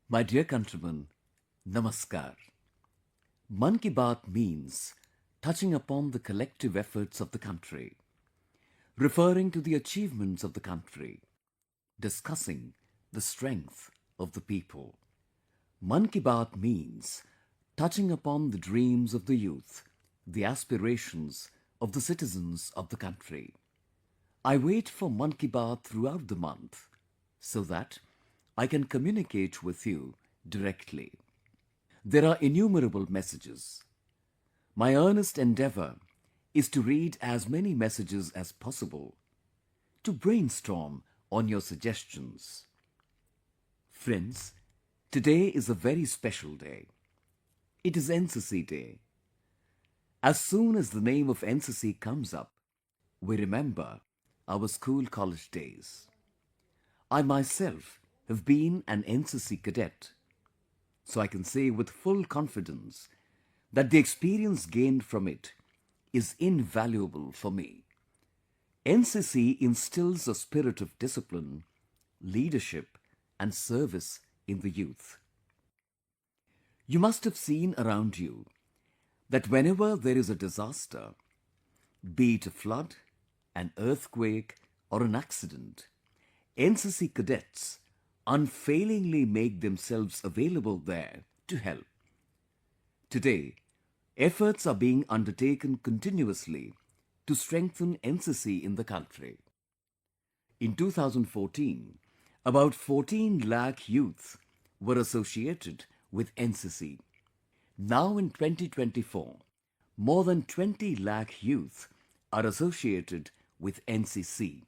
My dear countrymen, Namaskar. Mann Ki Baat means touching upon the collective efforts of the country, referring to the achievements of the country, discussing the strength of the people. Mann Ki Baat means touching upon the dreams of the youth, the aspirations of the citizens of the country. I wait for Mann Ki Baat throughout the month so that I can communicate with you directly. There are innumerable messages. My earnest endeavor is to read as many messages as possible, to brainstorm on your suggestions. Friends, today is a very special day. It is NCC Day. As soon as the name of NCC comes up, we remember our school college days. I myself have been an NCC cadet, so I can say with full confidence that the experience gained from it is invaluable for me. NCC instills a spirit of discipline, leadership and service in the youth. You must have seen around you that whenever there is a disaster, be it a flood, an earthquake or an accident, NCC cadets unfailingly make themselves available there to help. Today, efforts are being undertaken continuously to strengthen NCC in the country. In 2014, about 14 lakh youth were associated with NCC. Now in 2024, more than 20 lakh youth are associated with NCC.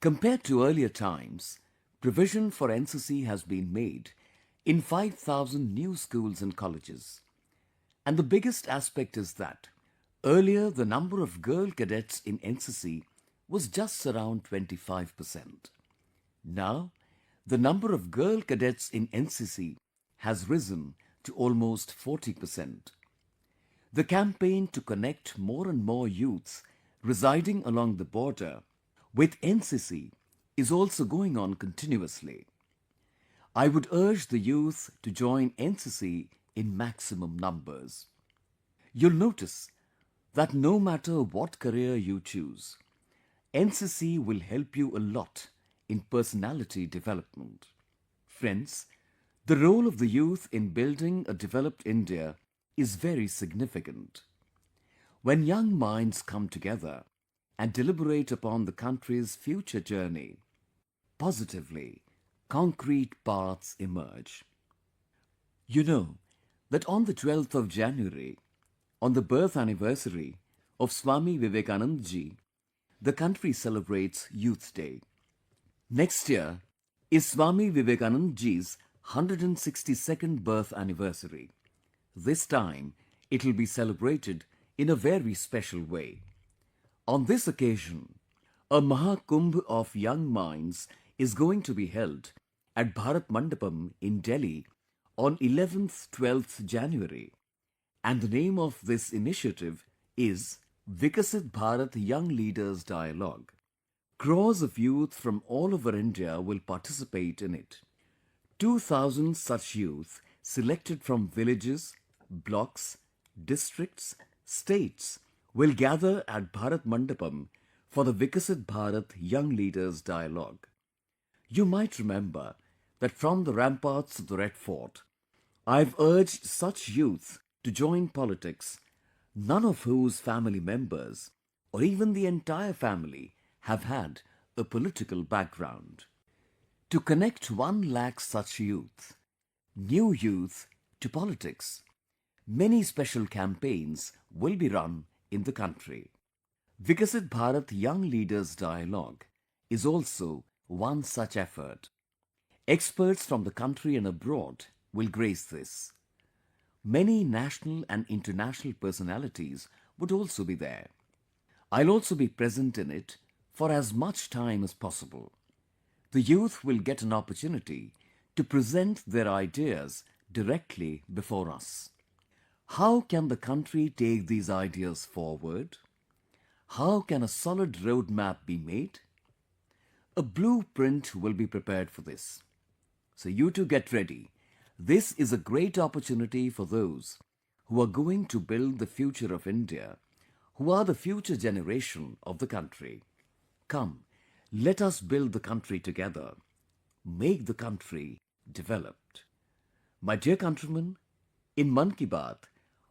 Compared to earlier times, provision for NCC has been made in 5,000 new schools and colleges. And the biggest aspect is that earlier the number of girl cadets in NCC was just around 25%. Now, the number of girl cadets in NCC has risen to almost 40%. The campaign to connect more and more youths residing along the border with NCC is also going on continuously. I would urge the youth to join NCC in maximum numbers. You'll notice that no matter what career you choose, NCC will help you a lot in personality development. Friends, the role of the youth in building a developed India is very significant. When young minds come together and deliberate upon the country's future journey, positively, concrete paths emerge. You know that on the 12th of January, on the birth anniversary of Swami Vivekananda ji, the country celebrates Youth Day. Next year is Swami Vivekananda ji's 162nd birth anniversary. This time, it will be celebrated in a very special way. On this occasion, a Mahakumbh of young minds is going to be held at Bharat Mandapam in Delhi on 11th-12th January. And the name of this initiative is Vikasit Bharat Young Leaders Dialogue. Crores of youth from all over India will participate in it. 2,000 such youth selected from villages, blocks, districts, states will gather at Bharat Mandapam for the Vikasit Bharat Young Leaders Dialogue. You might remember that from the ramparts of the Red Fort, I have urged such youth to join politics, none of whose family members or even the entire family have had a political background. To connect 1 lakh such youth, new youth to politics, many special campaigns will be run in the country. Vikasit Bharat Young Leaders Dialogue is also one such effort. Experts from the country and abroad will grace this. Many national and international personalities would also be there. I'll also be present in it for as much time as possible. The youth will get an opportunity to present their ideas directly before us. How can the country take these ideas forward? How can a solid roadmap be made? A blueprint will be prepared for this. So you too get ready. This is a great opportunity for those who are going to build the future of India, who are the future generation of the country. Come, let us build the country together, make the country developed. My dear countrymen, in Mann Ki Baat,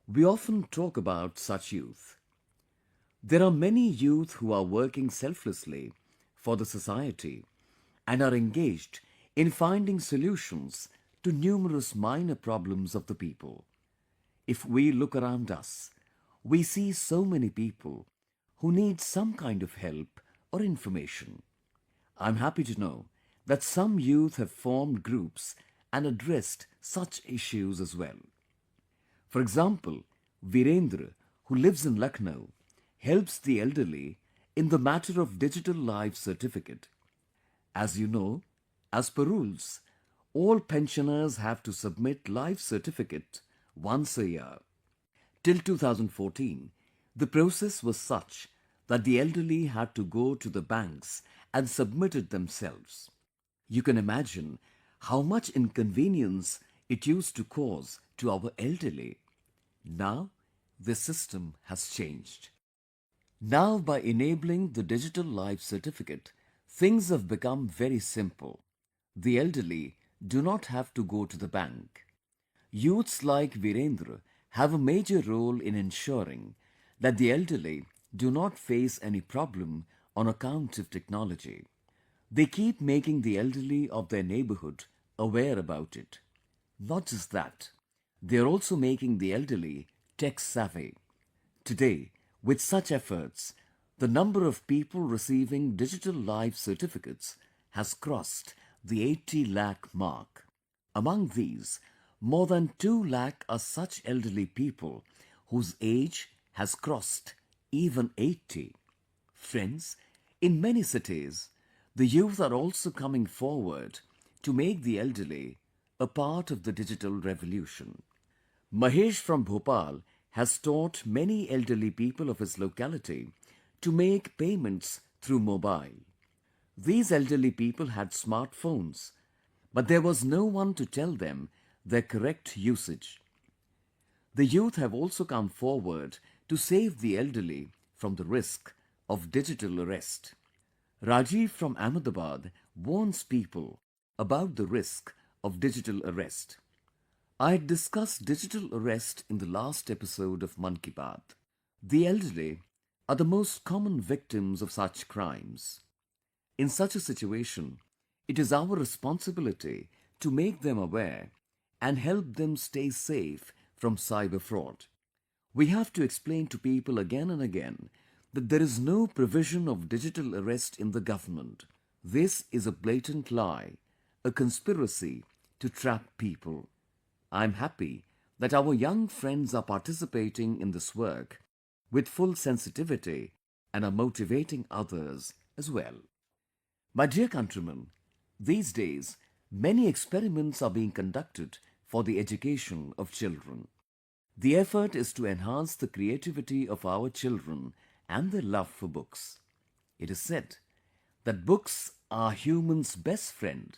we often talk about such youth. There are many youth who are working selflessly for the society and are engaged in finding solutions to numerous minor problems of the people. If we look around us, we see so many people who need some kind of help or information. I'm happy to know that some youth have formed groups and addressed such issues as well. For example, Virendra, who lives in Lucknow, helps the elderly in the matter of digital life certificate. As you know, as per rules, all pensioners have to submit life certificate once a year. Till 2014, the process was such that the elderly had to go to the banks and submit it themselves. You can imagine how much inconvenience it used to cause to our elderly. Now, the system has changed. Now, by enabling the digital life certificate, things have become very simple. The elderly do not have to go to the bank. Youths like Virendra have a major role in ensuring that the elderly do not face any problem on account of technology. They keep making the elderly of their neighborhood aware about it. Not just that, they are also making the elderly tech savvy. Today, with such efforts, the number of people receiving digital life certificates has crossed the 80 lakh mark. Among these, more than 2 lakh are such elderly people whose age has crossed even 80. Friends, in many cities, the youth are also coming forward to make the elderly a part of the digital revolution. Mahesh from Bhopal has taught many elderly people of his locality to make payments through mobile. These elderly people had smartphones, but there was no one to tell them their correct usage. The youth have also come forward to save the elderly from the risk of digital arrest. Rajiv from Ahmedabad warns people about the risk of digital arrest. I had discussed digital arrest in the last episode of Mann Ki Baat. The elderly are the most common victims of such crimes. In such a situation, it is our responsibility to make them aware and help them stay safe from cyber fraud. We have to explain to people again and again that there is no provision of digital arrest in the government. This is a blatant lie, a conspiracy to trap people. I am happy that our young friends are participating in this work with full sensitivity and are motivating others as well. My dear countrymen, these days many experiments are being conducted for the education of children. The effort is to enhance the creativity of our children and their love for books. It is said that books are humans' best friend,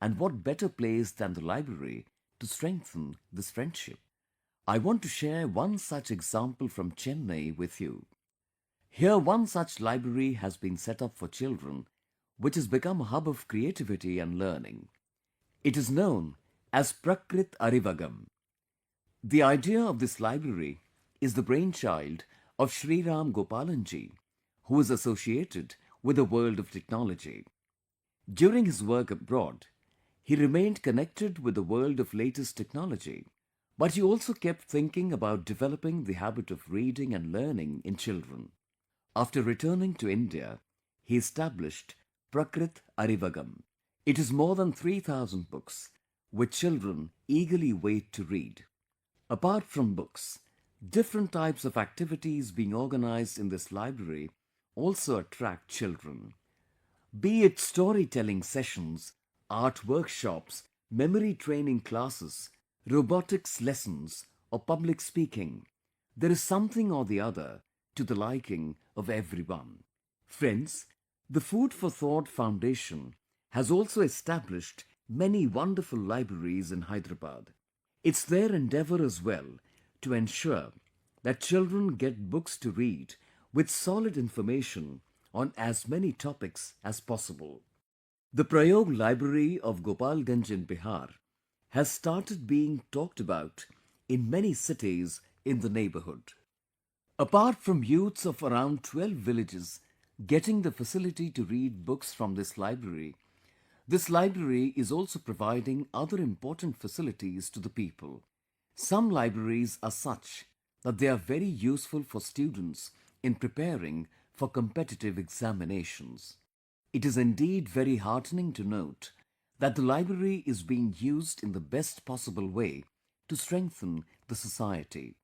and what better place than the library to strengthen this friendship? I want to share one such example from Chennai with you. Here one such library has been set up for children, which has become a hub of creativity and learning. It is known as Prakrit Arivagam. The idea of this library is the brainchild of Sri Ram Gopalanji, who is associated with the world of technology. During his work abroad, he remained connected with the world of latest technology, but he also kept thinking about developing the habit of reading and learning in children. After returning to India, he established Prakrit Arivagam. It is more than 3,000 books, which children eagerly wait to read. Apart from books, different types of activities being organized in this library also attract children. Be it storytelling sessions, art workshops, memory training classes, robotics lessons, or public speaking, there is something or the other to the liking of everyone. Friends, the Food for Thought Foundation has also established many wonderful libraries in Hyderabad. It's their endeavor as well to ensure that children get books to read with solid information on as many topics as possible. The Prayog Library of Gopalganj in Bihar has started being talked about in many cities in the neighborhood. Apart from youths of around 12 villages getting the facility to read books from this library is also providing other important facilities to the people. Some libraries are such that they are very useful for students in preparing for competitive examinations. It is indeed very heartening to note that the library is being used in the best possible way to strengthen the society.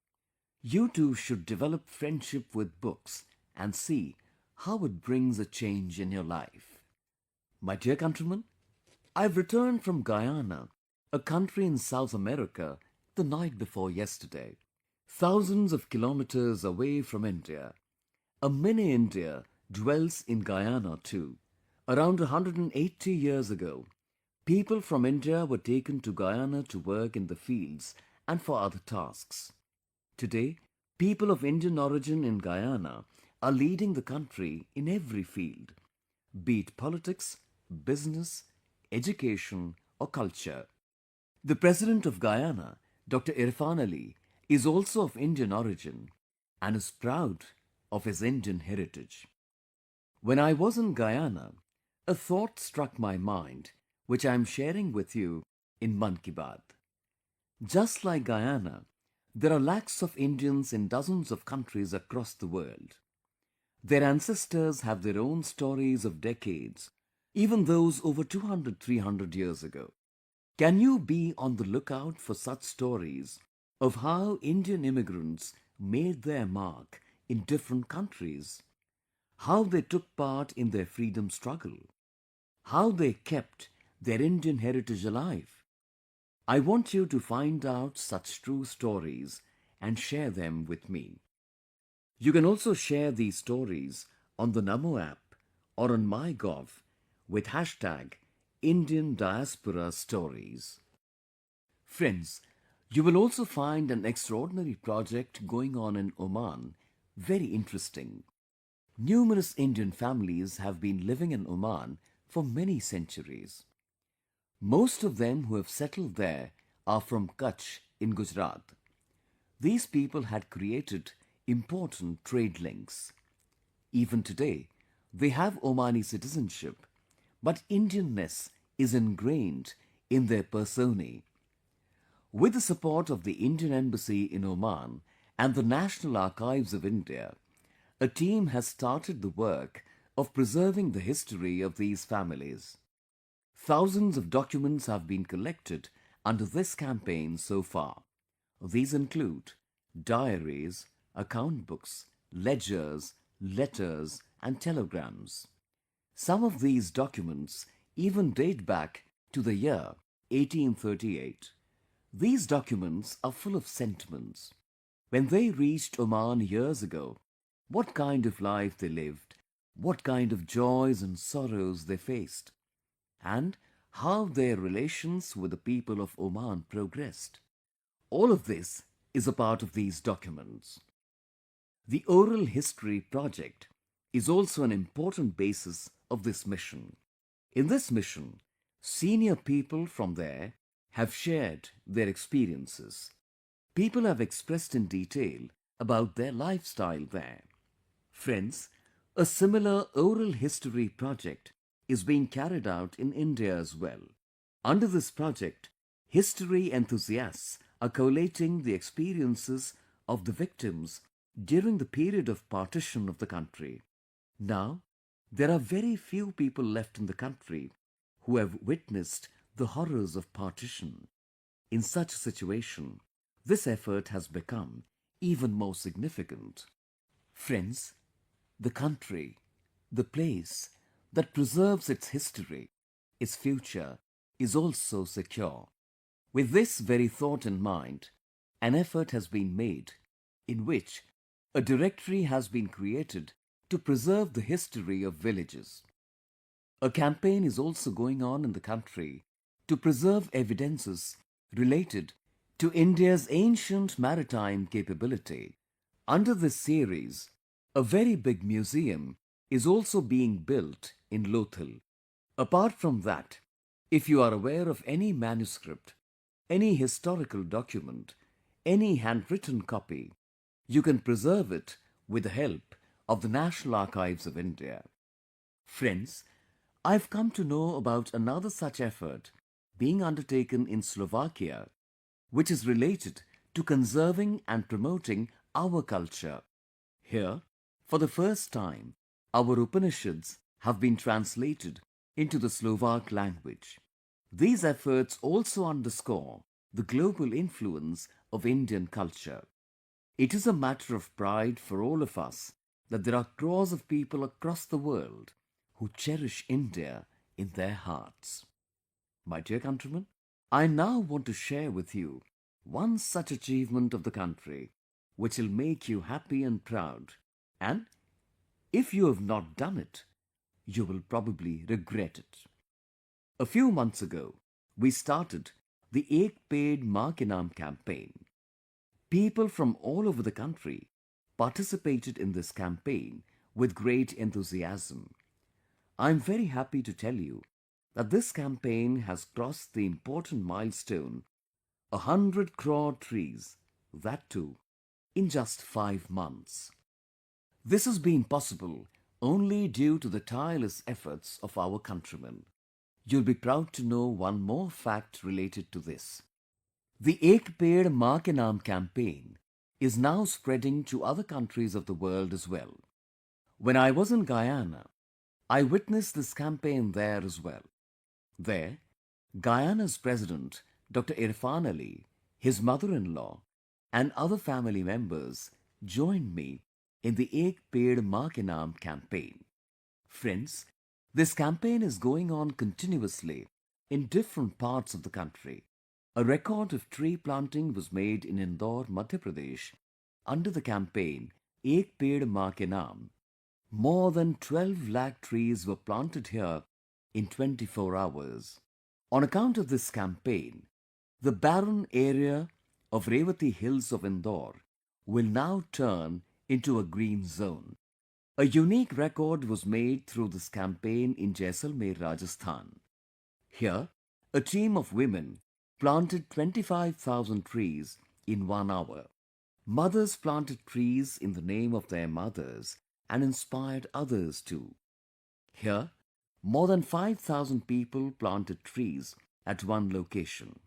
You too should develop friendship with books and see how it brings a change in your life. My dear countrymen, I've returned from Guyana, a country in South America, the night before yesterday. Thousands of kilometers away from India, a mini India dwells in Guyana too. Around 180 years ago, people from India were taken to Guyana to work in the fields and for other tasks. Today, people of Indian origin in Guyana are leading the country in every field, be it politics, business, education, or culture. The President of Guyana, Dr. Irfan Ali, is also of Indian origin and is proud of his Indian heritage. When I was in Guyana, a thought struck my mind which I am sharing with you in Mann Ki Baat. Just like Guyana, there are lakhs of Indians in dozens of countries across the world. Their ancestors have their own stories of decades, even those over 200, 300 years ago. Can you be on the lookout for such stories of how Indian immigrants made their mark in different countries, how they took part in their freedom struggle, how they kept their Indian heritage alive? I want you to find out such true stories and share them with me. You can also share these stories on the Namo app or on MyGov with hashtag Indian Diaspora Stories. Friends, you will also find an extraordinary project going on in Oman very interesting. Numerous Indian families have been living in Oman for many centuries. Most of them who have settled there are from Kutch in Gujarat. These people had created important trade links. Even today, they have Omani citizenship, but Indianness is ingrained in their personae. With the support of the Indian Embassy in Oman and the National Archives of India, a team has started the work of preserving the history of these families. Thousands of documents have been collected under this campaign so far. These include diaries, account books, ledgers, letters, and telegrams. Some of these documents even date back to the year 1838. These documents are full of sentiments. When they reached Oman years ago, what kind of life they lived, what kind of joys and sorrows they faced, and how their relations with the people of Oman progressed. All of this is a part of these documents. The Oral History Project is also an important basis of this mission. In this mission, senior people from there have shared their experiences. People have expressed in detail about their lifestyle there. Friends, a similar oral history project is being carried out in India as well. Under this project, history enthusiasts are collating the experiences of the victims during the period of partition of the country. Now, there are very few people left in the country who have witnessed the horrors of partition. In such a situation, this effort has become even more significant. Friends, the country, the place that preserves its history, its future, is also secure. With this very thought in mind, an effort has been made in which a directory has been created to preserve the history of villages. A campaign is also going on in the country to preserve evidences related to India's ancient maritime capability. Under this series, a very big museum is also being built in Lothal. Apart from that, if you are aware of any manuscript, any historical document, any handwritten copy, you can preserve it with the help of the National Archives of India. Friends, I've come to know about another such effort being undertaken in Slovakia, which is related to conserving and promoting our culture. Here, for the first time, our Upanishads have been translated into the Slovak language. These efforts also underscore the global influence of Indian culture. It is a matter of pride for all of us that there are crores of people across the world who cherish India in their hearts. My dear countrymen, I now want to share with you one such achievement of the country which will make you happy and proud, and if you have not done it, you will probably regret it. A few months ago, we started the Ek Ped Maa Ke Naam campaign. People from all over the country participated in this campaign with great enthusiasm. I am very happy to tell you that this campaign has crossed the important milestone 100 crore trees, that too, in just 5 months. This has been possible only due to the tireless efforts of our countrymen. You'll be proud to know one more fact related to this. The Ek Ped Maa Ke Naam campaign is now spreading to other countries of the world as well. When I was in Guyana, I witnessed this campaign there as well. There, Guyana's president, Dr. Irfan Ali, his mother-in-law, and other family members joined me in the Ek Ped Maa Ke Naam campaign. Friends, this campaign is going on continuously in different parts of the country. A record of tree planting was made in Indore, Madhya Pradesh under the campaign Ek Ped Maa Ke Naam. More than 12 lakh trees were planted here in 24 hours. On account of this campaign, the barren area of Revati Hills of Indore will now turn into a green zone. A unique record was made through this campaign in Jaisalmer, Rajasthan. Here, a team of women planted 25,000 trees in 1 hour. Mothers planted trees in the name of their mothers and inspired others too. Here, more than 5,000 people planted trees at one location.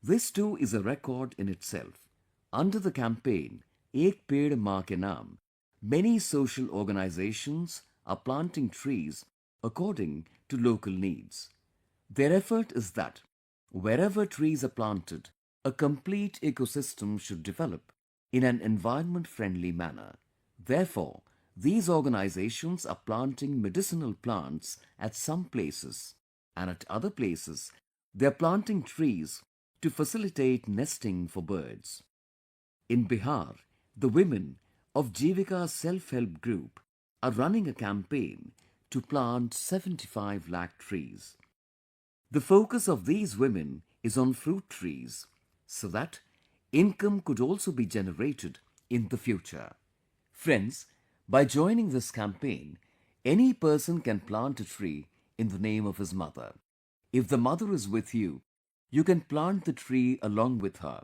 This too is a record in itself. Under the campaign Ek Ped Maa Ke Naam, many social organizations are planting trees according to local needs. Their effort is that wherever trees are planted, a complete ecosystem should develop in an environment-friendly manner. Therefore, these organizations are planting medicinal plants at some places, and at other places, they are planting trees to facilitate nesting for birds. In Bihar, the women of Jivika Self-Help Group are running a campaign to plant 75 lakh trees. The focus of these women is on fruit trees so that income could also be generated in the future. Friends, by joining this campaign, any person can plant a tree in the name of his mother. If the mother is with you, you can plant the tree along with her.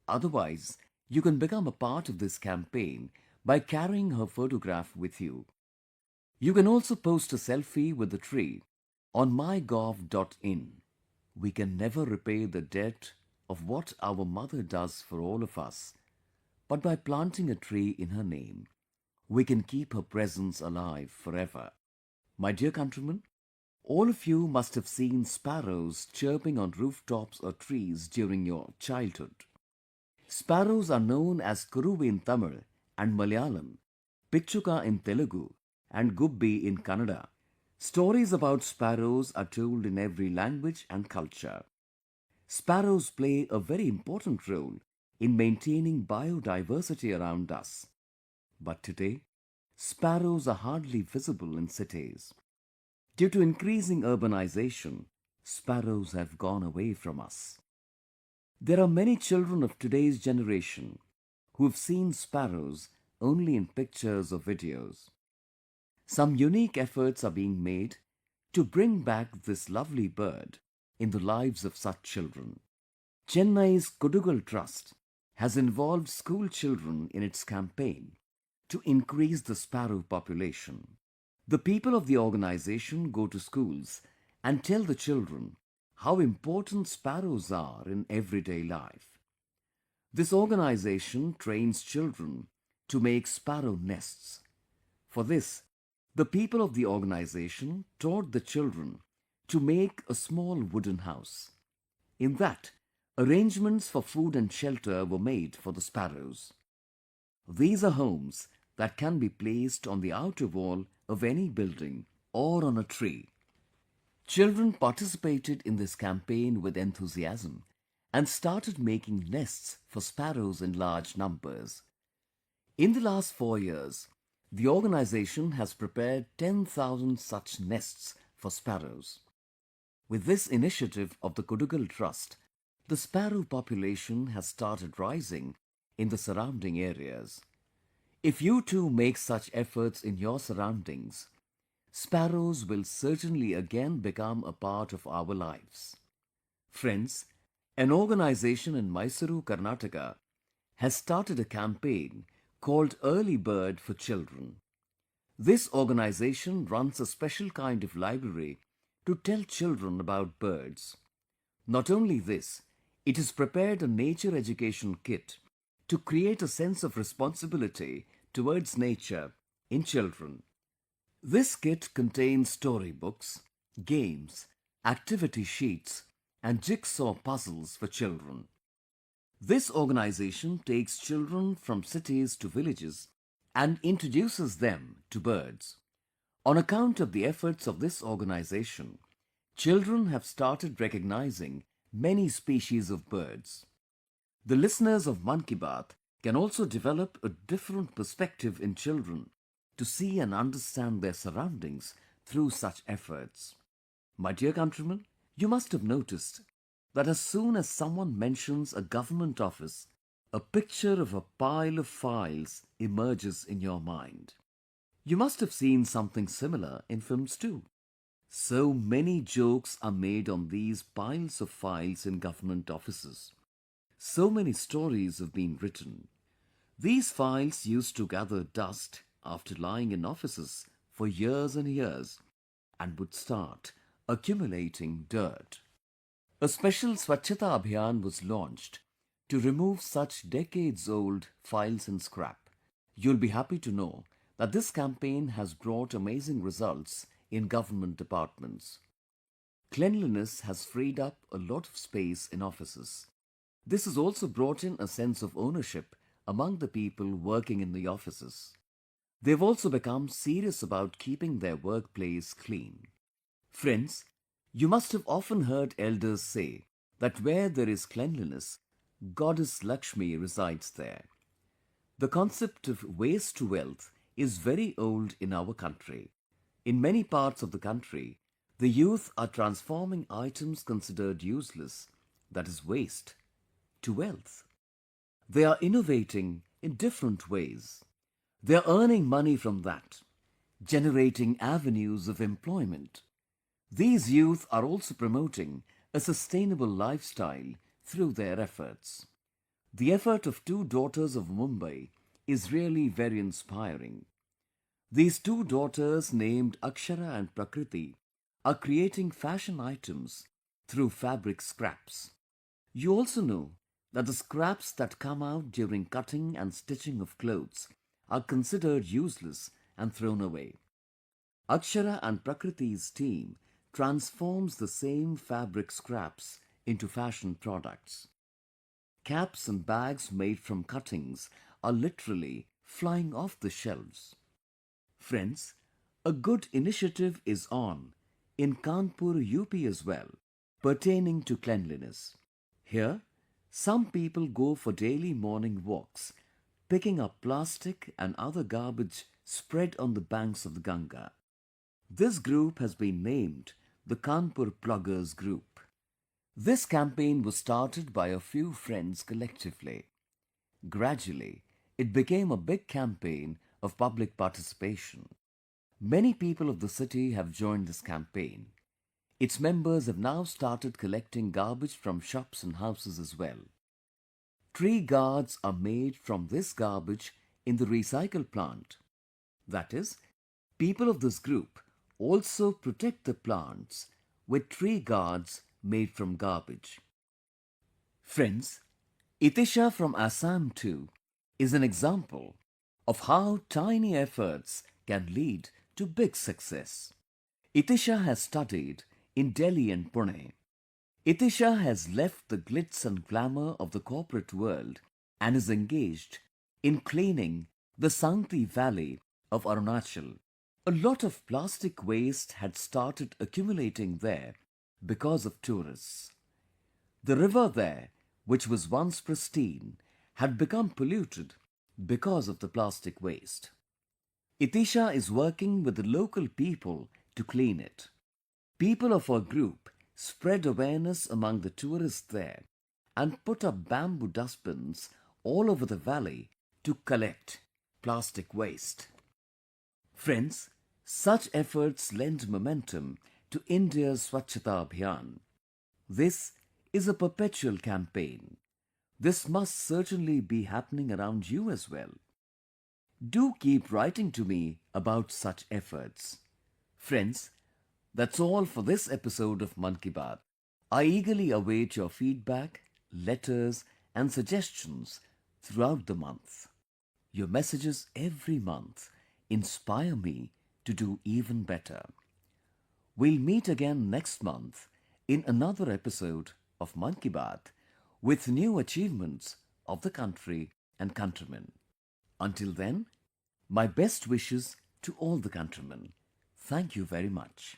Otherwise, you can become a part of this campaign by carrying her photograph with you. You can also post a selfie with the tree on mygov.in. We can never repay the debt of what our mother does for all of us, but by planting a tree in her name, we can keep her presence alive forever. My dear countrymen, all of you must have seen sparrows chirping on rooftops or trees during your childhood. Sparrows are known as Kuruvi in Tamil and Malayalam, Pichuka in Telugu, and Gubbi in Kannada. Stories about sparrows are told in every language and culture. Sparrows play a very important role in maintaining biodiversity around us. But today, sparrows are hardly visible in cities. Due to increasing urbanization, sparrows have gone away from us. There are many children of today's generation who have seen sparrows only in pictures or videos. Some unique efforts are being made to bring back this lovely bird in the lives of such children. Chennai's Kudugal Trust has involved school children in its campaign to increase the sparrow population. The people of the organization go to schools and tell the children how important sparrows are in everyday life. This organization trains children to make sparrow nests. For this, the people of the organization taught the children to make a small wooden house. In that, arrangements for food and shelter were made for the sparrows. These are homes that can be placed on the outer wall of any building or on a tree. Children participated in this campaign with enthusiasm and started making nests for sparrows in large numbers. In the last 4 years, the organization has prepared 10,000 such nests for sparrows. With this initiative of the Kudugal Trust, the sparrow population has started rising in the surrounding areas. If you too make such efforts in your surroundings, sparrows will certainly again become a part of our lives. Friends, an organization in Mysuru, Karnataka has started a campaign called Early Bird for Children. This organization runs a special kind of library to tell children about birds. Not only this, it has prepared a nature education kit to create a sense of responsibility towards nature in children. This kit contains storybooks, games, activity sheets, and jigsaw puzzles for children. This organization takes children from cities to villages and introduces them to birds. On account of the efforts of this organization, children have started recognizing many species of birds. The listeners of Mann Ki Baat can also develop a different perspective in children to see and understand their surroundings through such efforts. My dear countrymen, you must have noticed that as soon as someone mentions a government office, a picture of a pile of files emerges in your mind. You must have seen something similar in films too. So many jokes are made on these piles of files in government offices. So many stories have been written. These files used to gather dust after lying in offices for years and years and would start accumulating dirt. A special Swachhata Abhiyan was launched to remove such decades-old files and scrap. You'll be happy to know that this campaign has brought amazing results in government departments. Cleanliness has freed up a lot of space in offices. This has also brought in a sense of ownership among the people working in the offices. They've also become serious about keeping their workplace clean. Friends, you must have often heard elders say that where there is cleanliness, Goddess Lakshmi resides there. The concept of waste to wealth is very old in our country. In many parts of the country, the youth are transforming items considered useless, that is waste, to wealth. They are innovating in different ways. They are earning money from that, generating avenues of employment. These youth are also promoting a sustainable lifestyle through their efforts. The effort of two daughters of Mumbai is really very inspiring. These two daughters named Akshara and Prakriti are creating fashion items through fabric scraps. You also know that the scraps that come out during cutting and stitching of clothes are considered useless and thrown away. Akshara and Prakriti's team transforms the same fabric scraps into fashion products. Caps and bags made from cuttings are literally flying off the shelves. Friends, a good initiative is on in Kanpur, UP as well, pertaining to cleanliness. Here, some people go for daily morning walks, picking up plastic and other garbage spread on the banks of the Ganga. This group has been named the Kanpur Pluggers Group. This campaign was started by a few friends collectively. Gradually, it became a big campaign of public participation. Many people of the city have joined this campaign. Its members have now started collecting garbage from shops and houses as well. Tree guards are made from this garbage in the recycle plant. That is, people of this group also protect the plants with tree guards made from garbage. Friends, Itisha from Assam too is an example of how tiny efforts can lead to big success. Itisha has studied in Delhi and Pune. Itisha has left the glitz and glamour of the corporate world and is engaged in cleaning the Sangti Valley of Arunachal. A lot of plastic waste had started accumulating there because of tourists. The river there, which was once pristine, had become polluted because of the plastic waste. Itisha is working with the local people to clean it. People of our group spread awareness among the tourists there and put up bamboo dustbins all over the valley to collect plastic waste. Friends, such efforts lend momentum to India's Swachhata Abhiyan. This is a perpetual campaign. This must certainly be happening around you as well. Do keep writing to me about such efforts. Friends, that's all for this episode of Mann Ki Baat. I eagerly await your feedback, letters and suggestions throughout the month. Your messages every month inspire me to do even better. We'll meet again next month in another episode of Mann Ki Baat with new achievements of the country and countrymen. Until then, my best wishes to all the countrymen. Thank you very much.